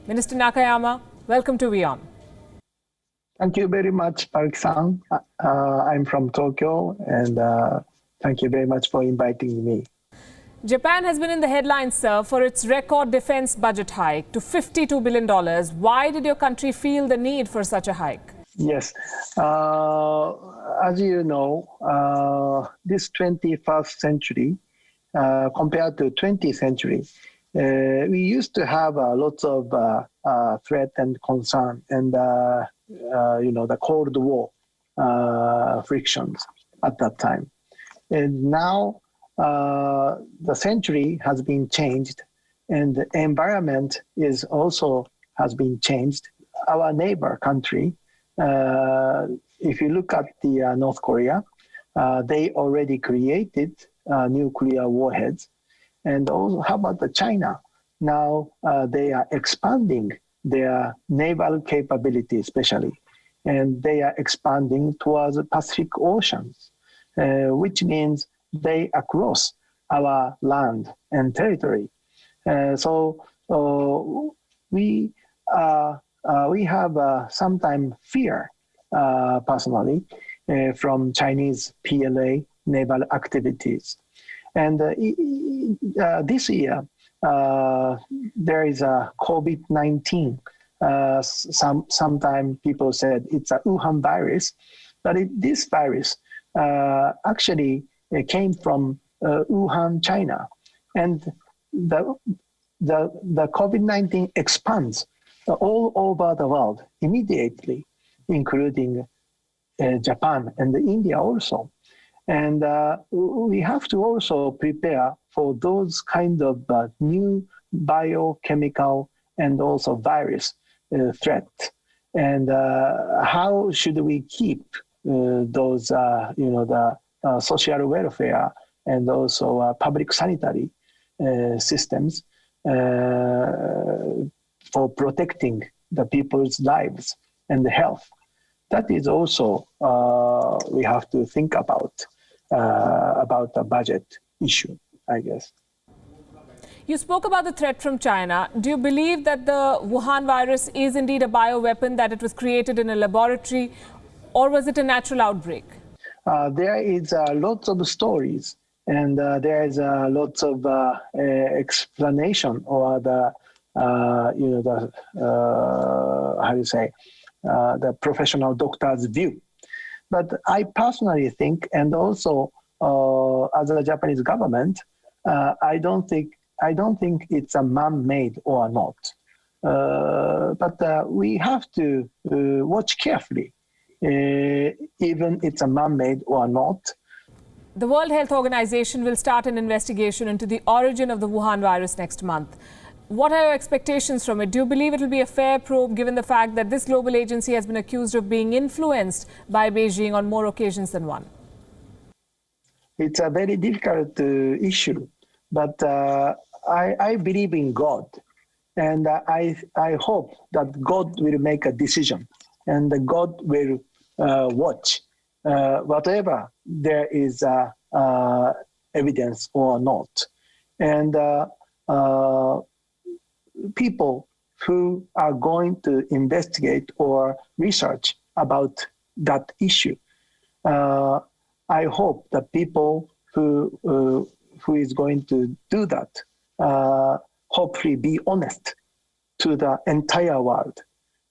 Minister Nakayama, welcome to WION. Thank you very much, Park-san. I'm from Tokyo, and thank you very much for inviting me. Japan has been in the headlines, sir, for its record defense budget hike to $52 billion. Why did your country feel the need for such a hike? Yes. As you know, this 21st century, compared to 20th century, we used to have lots of threat and concern and, the Cold War frictions at that time. And now the century has been changed and the environment is also has been changed. Our neighbor country, if you look at the North Korea, they already created nuclear warheads. And also, how about the China? Now they are expanding their naval capability, especially, and they are expanding towards the Pacific Oceans, which means they across our land and territory. So we have sometimes fear, personally, from Chinese PLA naval activities. And this year, there is a COVID-19. Sometimes people said it's a Wuhan virus, but this virus actually came from Wuhan, China. And the COVID-19 expands all over the world immediately, including Japan and India also. And we have to also prepare for those kind of new biochemical and also virus threat. And how should we keep those, the social welfare and also public sanitary systems for protecting the people's lives and health? That is also we have to think about the budget issue, I guess. You spoke about the threat from China. Do you believe that the Wuhan virus is indeed a bioweapon, that it was created in a laboratory, or was it a natural outbreak? There is lots of stories, and there is lots of explanation or the the professional doctor's view. But I personally think, and also as a Japanese government, I don't think it's a man-made or not. But we have to watch carefully, even it's a man-made or not. The World Health Organization will start an investigation into the origin of the Wuhan virus next month. What are your expectations from it? Do you believe it will be a fair probe, given the fact that this global agency has been accused of being influenced by Beijing on more occasions than one? It's a very difficult issue, but I believe in God, and I hope that God will make a decision, and God will watch whatever there is evidence or not. And people who are going to investigate or research about that issue, I hope that people who is going to do that hopefully be honest to the entire world,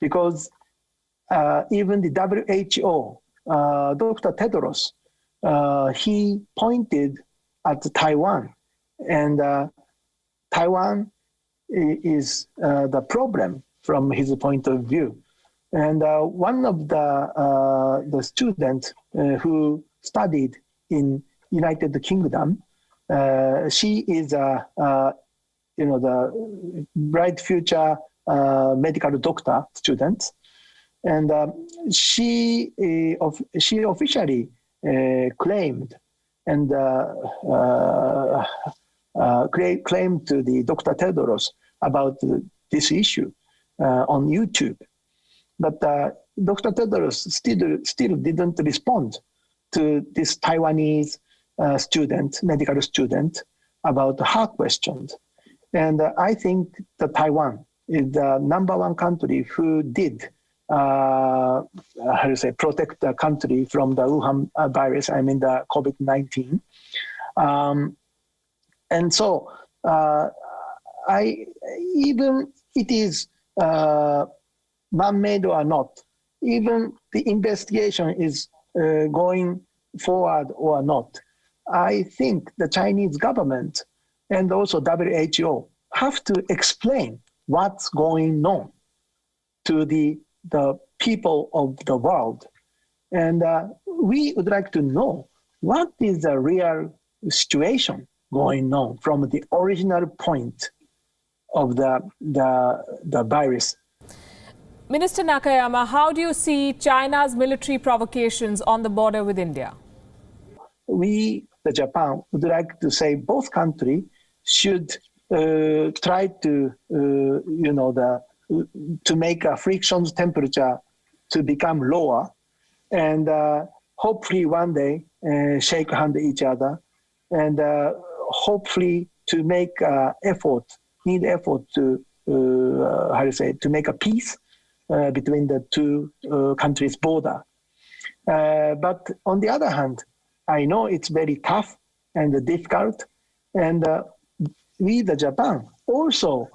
because even the WHO, Dr. Tedros, he pointed at Taiwan, and Taiwan is the problem from his point of view. And one of the students who studied in United Kingdom, she is the bright future medical doctor student, and she officially claimed and claimed to the Dr. Tedros about this issue on YouTube. But Dr. Tedros still didn't respond to this Taiwanese medical student, about her questions. And I think that Taiwan is the number one country who did protect the country from the Wuhan virus, I mean the COVID-19. And so even it is man-made or not, even the investigation is going forward or not, I think the Chinese government and also WHO have to explain what's going on to the people of the world. And we would like to know what is the real situation going on from the original point of the virus. Minister Nakayama, how do you see China's military provocations on the border with India? We, the Japan, would like to say both countries should try to, to make a friction temperature to become lower, and hopefully one day shake hand each other, and hopefully to make effort to to make a peace between the two countries' border. But on the other hand, I know it's very tough and difficult, and we, the Japan, also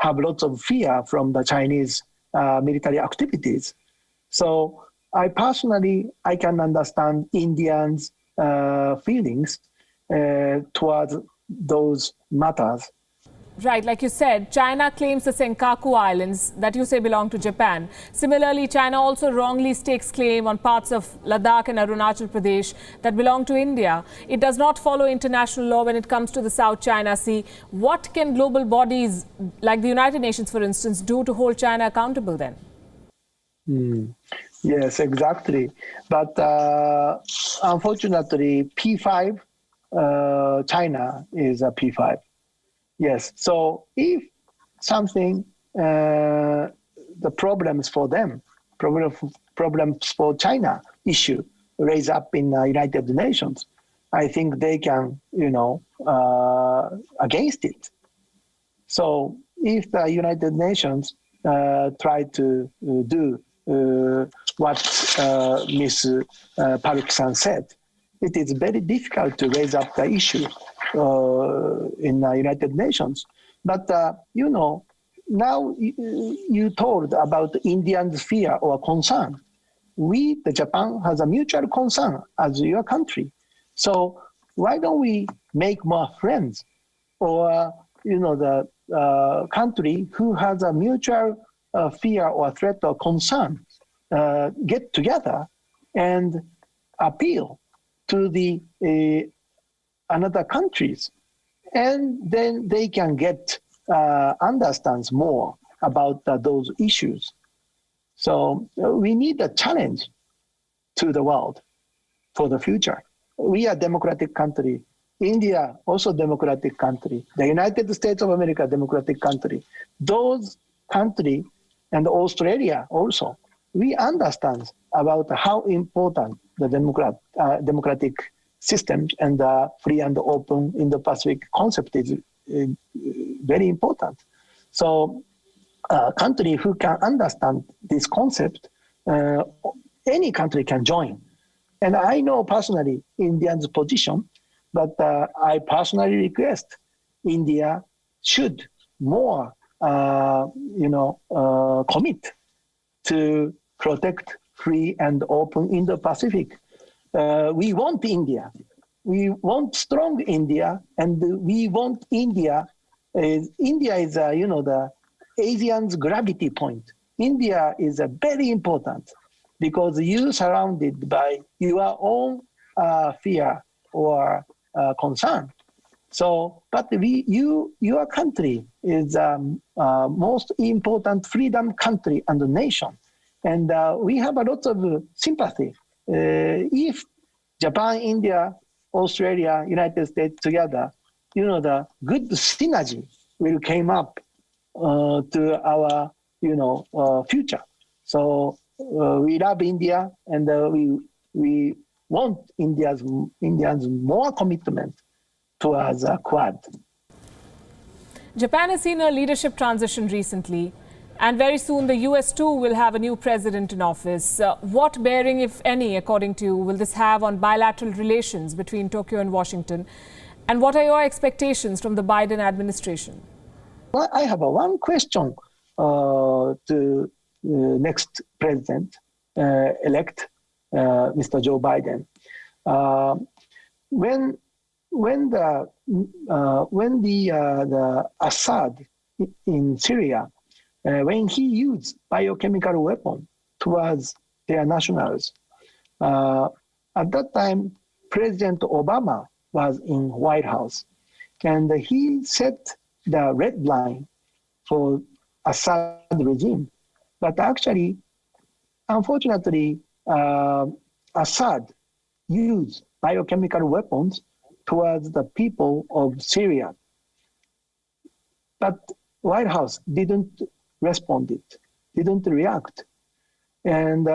have lots of fear from the Chinese military activities. So I can understand Indians' feelings towards those matters. Right, like you said, China claims the Senkaku Islands that you say belong to Japan. Similarly, China also wrongly stakes claim on parts of Ladakh and Arunachal Pradesh that belong to India. It does not follow international law when it comes to the South China Sea. What can global bodies like the United Nations, for instance, do to hold China accountable then? Yes, exactly. But unfortunately, P5, China is a P5. Yes. So if something, the problems for them, problems for China issue raise up in the United Nations, I think they can, against it. So if the United Nations try to do what Ms. Park-san said, it is very difficult to raise up the issue in the United Nations. But, now you told about Indians' fear or concern. We, the Japan, has a mutual concern as your country. So why don't we make more friends, or, the country who has a mutual fear or threat or concern get together and appeal to the another countries, and then they can get understands more about those issues. So we need a challenge to the world for the future. We are a democratic country. India also democratic country. The United States of America democratic country. Those countries and Australia also. We understand about how important the democratic systems and the free and open Indo-Pacific concept is very important. So a country who can understand this concept, any country can join. And I know personally India's position, but I personally request India should more, commit to protect free and open Indo-Pacific. We want India. We want strong India, and we want India. India is, the Asian's gravity point. India is very important because you surrounded by your own fear or concern. So, but your country is most important freedom country and nation, and we have a lot of sympathy. If Japan, India, Australia, United States together, the good synergy will come up to our, future. So we love India, and we want Indians more commitment towards Quad. Japan has seen a leadership transition recently, and very soon the US too will have a new president in office. What bearing, if any, according to you, will this have on bilateral relations between Tokyo and Washington? And what are your expectations from the Biden administration? Well, I have one question to next president elect, Mr. Joe Biden. When the Assad in Syria, when he used biochemical weapon towards their nationals, at that time President Obama was in White House, and he set the red line for Assad regime. But actually, unfortunately, Assad used biochemical weapons towards the people of Syria. But White House didn't respond it, didn't react. And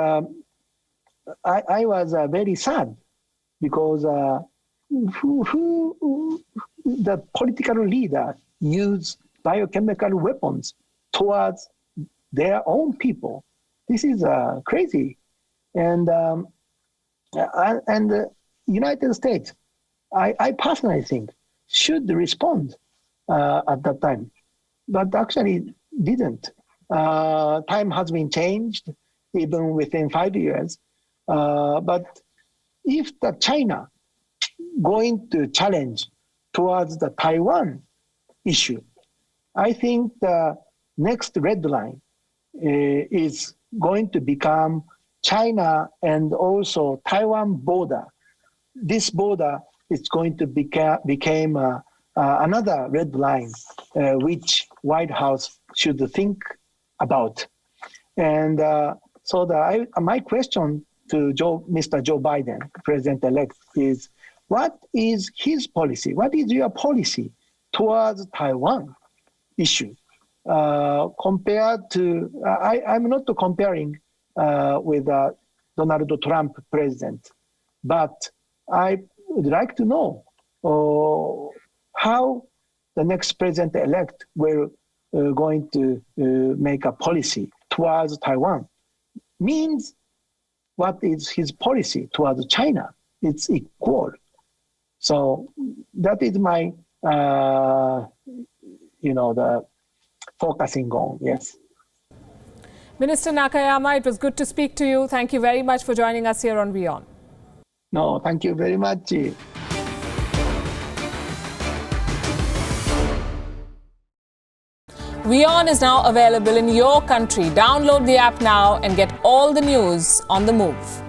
I was very sad because the political leader used biochemical weapons towards their own people. This is crazy. And the United States, I personally think, should respond at that time, but actually didn't. Time has been changed, even within 5 years. But if the China going to challenge towards the Taiwan issue, I think the next red line is going to become China and also Taiwan border. This border is going to become another red line, which White House should think about. And so my question to Mr. Joe Biden, President-elect, is what is his policy? What is your policy towards Taiwan issue? Compared to, I'm not comparing with Donald Trump president, but I would like to know how the next president-elect will going to make a policy towards Taiwan. Means what is his policy towards China? It's equal. So that is my, the focusing on, yes. Minister Nakayama, it was good to speak to you. Thank you very much for joining us here on WION. No, thank you very much. WION is now available in your country. Download the app now and get all the news on the move.